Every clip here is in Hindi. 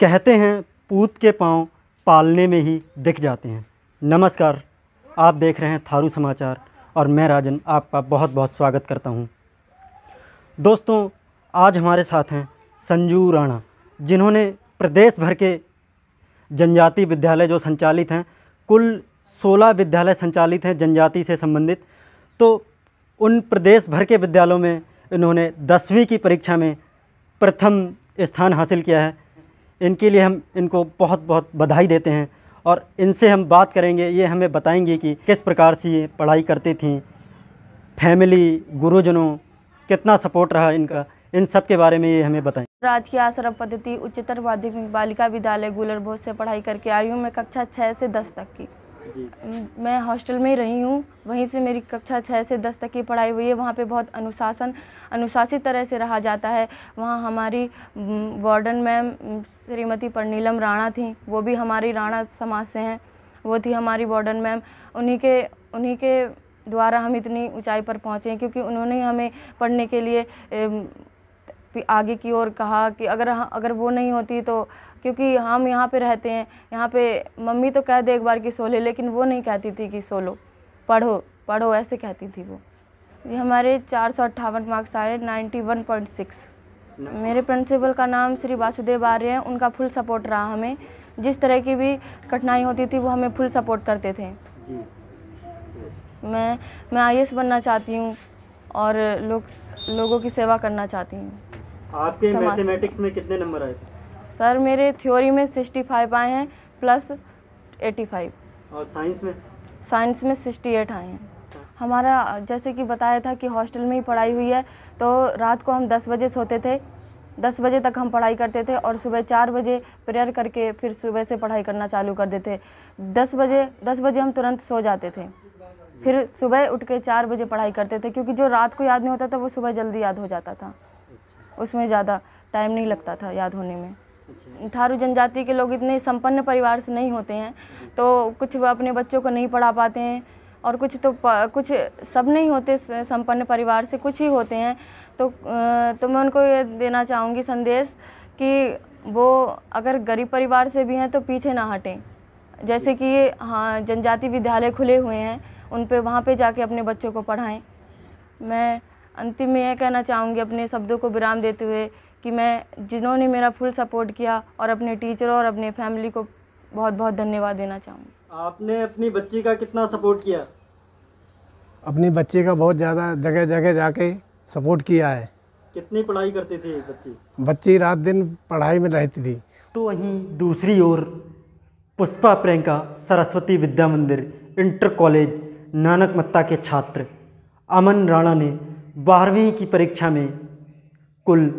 कहते हैं पूत के पाँव पालने में ही दिख जाते हैं। नमस्कार, आप देख रहे हैं थारू समाचार और मैं राजन आपका बहुत बहुत स्वागत करता हूं। दोस्तों, आज हमारे साथ हैं संजू राणा, जिन्होंने प्रदेश भर के जनजाति विद्यालय जो संचालित हैं, कुल 16 विद्यालय संचालित हैं जनजाति से संबंधित। तो उन प्रदेश भर के विद्यालयों में इन्होंने 10वीं की परीक्षा में प्रथम स्थान हासिल किया है। इनके लिए हम इनको बहुत बहुत बधाई देते हैं और इनसे हम बात करेंगे। ये हमें बताएंगे कि किस प्रकार से ये पढ़ाई करती थीं, फैमिली, गुरुजनों कितना सपोर्ट रहा इनका, इन सब के बारे में ये हमें बताएं। राजकीय आश्रम पद्धति उच्चतर माध्यमिक बालिका विद्यालय गुलरभोज से पढ़ाई करके आई हूँ। मैं कक्षा 6 से 10 तक की जी। मैं हॉस्टल में ही रही हूँ। वहीं से मेरी कक्षा 6 से 10 तक की पढ़ाई हुई है। वहाँ पे बहुत अनुशासित तरह से रहा जाता है। वहाँ हमारी वार्डन मैम श्रीमती परनीलम राणा थी, वो भी हमारी राणा समाज से हैं। वो थी हमारी वार्डन मैम। उन्हीं के द्वारा हम इतनी ऊंचाई पर पहुँचे हैं, क्योंकि उन्होंने हमें पढ़ने के लिए आगे की ओर कहा कि अगर वो नहीं होती तो, क्योंकि हम यहाँ पे रहते हैं, यहाँ पे मम्मी तो कह दे एक बार कि सो ले, लेकिन वो नहीं कहती थी कि सो लो, पढ़ो ऐसे कहती थी वो। ये हमारे 458 मार्क्स आए, 91.6। मेरे प्रिंसिपल का नाम श्री वासुदेव आर्य है। उनका फुल सपोर्ट रहा हमें। जिस तरह की भी कठिनाई होती थी वो हमें फुल सपोर्ट करते थे। जी। मैं IAS बनना चाहती हूँ और लोगों की सेवा करना चाहती हूँ। आपके मैथमेटिक्स में कितने नंबर आए थे? सर, मेरे थ्योरी में 65 आए हैं प्लस 85। और साइंस में? साइंस में 68 आए हैं। हमारा जैसे कि बताया था कि हॉस्टल में ही पढ़ाई हुई है, तो रात को हम 10 बजे सोते थे। 10 बजे तक हम पढ़ाई करते थे और सुबह 4 बजे प्रेयर करके फिर सुबह से पढ़ाई करना चालू कर देते। 10 बजे हम तुरंत सो जाते थे, फिर सुबह उठ के 4 बजे पढ़ाई करते थे, क्योंकि जो रात को याद नहीं होता था वो सुबह जल्दी याद हो जाता था। उसमें ज़्यादा टाइम नहीं लगता था याद होने में। थारू जनजाति के लोग इतने संपन्न परिवार से नहीं होते हैं, तो कुछ अपने बच्चों को नहीं पढ़ा पाते हैं, और कुछ सब नहीं होते संपन्न परिवार से, कुछ ही होते हैं। तो मैं उनको ये देना चाहूँगी संदेश कि वो अगर गरीब परिवार से भी हैं तो पीछे ना हटें। जैसे कि हाँ, जनजाति विद्यालय खुले हुए हैं, उन पे वहाँ पे जाके अपने बच्चों को पढ़ाएं। मैं अंतिम में यह कहना चाहूँगी अपने शब्दों को विराम देते हुए कि मैं जिन्होंने मेरा फुल सपोर्ट किया और अपने टीचरों और अपने फैमिली को बहुत बहुत धन्यवाद देना चाहूँगी। आपने अपनी बच्ची का कितना सपोर्ट किया? अपनी बच्ची का बहुत ज़्यादा जगह जगह जाके सपोर्ट किया है। कितनी पढ़ाई करती थी बच्ची? बच्ची रात दिन पढ़ाई में रहती थी। तो वहीं दूसरी ओर पुष्पा प्रियंका सरस्वती विद्या मंदिर इंटर कॉलेज नानकमत्ता के छात्र अमन राणा ने 12वीं की परीक्षा में कुल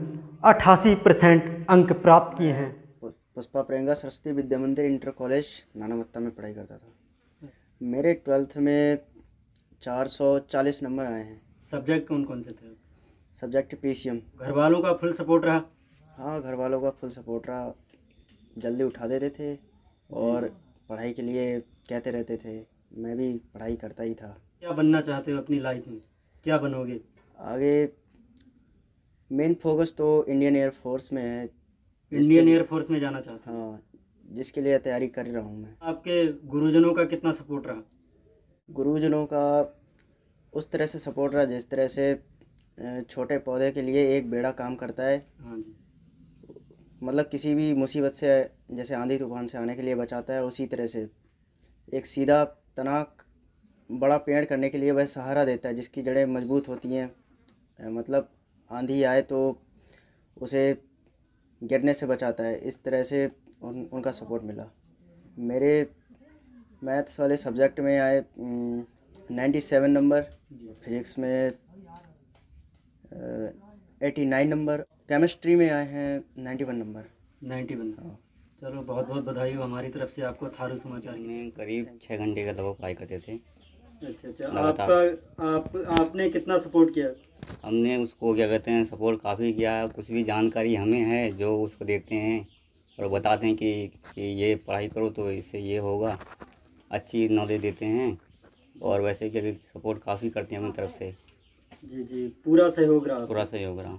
88% अंक प्राप्त किए हैं। पुष्पा प्रियंका सरस्वती विद्या मंदिर इंटर कॉलेज नानकमत्ता में पढ़ाई करता था। मेरे 12th में 440 नंबर आए हैं। सब्जेक्ट कौन कौन से थे? Subject PCM। घर वालों का फुल सपोर्ट रहा? हाँ, घर वालों का फुल सपोर्ट रहा। जल्दी उठा देते थे और पढ़ाई के लिए कहते रहते थे। मैं भी पढ़ाई करता ही था। क्या बनना चाहते हो अपनी लाइफ में? क्या बनोगे आगे? मेन फोकस तो इंडियन एयर फोर्स में है। इंडियन एयर फोर्स में जाना चाहते हो? हाँ, जिसके लिए तैयारी कर रहा हूँ मैं। आपके गुरुजनों का कितना सपोर्ट रहा? गुरुजनों का उस तरह से सपोर्ट रहा जिस तरह से छोटे पौधे के लिए एक बेड़ा काम करता है। हाँ जी। मतलब किसी भी मुसीबत से, जैसे आंधी तूफान से आने के लिए बचाता है, उसी तरह से एक सीधा तना बड़ा पेड़ करने के लिए वह सहारा देता है, जिसकी जड़ें मजबूत होती हैं। मतलब आंधी आए तो उसे गिरने से बचाता है। इस तरह से उनका सपोर्ट मिला। मेरे मैथ्स वाले सब्जेक्ट में आए 97 नंबर, फिजिक्स में 89 नंबर, केमिस्ट्री में आए हैं 91 नंबर। 91। हाँ। चलो, बहुत बहुत बधाई हो हमारी तरफ से आपको थारू समाचार में करीब 6 घंटे का लगभग पढ़ाई करते थे। अच्छा। आपने कितना सपोर्ट किया? हमने उसको क्या कहते हैं सपोर्ट काफ़ी किया। कुछ भी जानकारी हमें है जो उसको देते हैं और बताते हैं कि ये पढ़ाई करो तो इससे ये होगा, अच्छी नॉलेज देते हैं। और वैसे कि सपोर्ट काफ़ी करते हैं अपनी तरफ से। जी, पूरा सहयोग रहा? पूरा सहयोग रहा।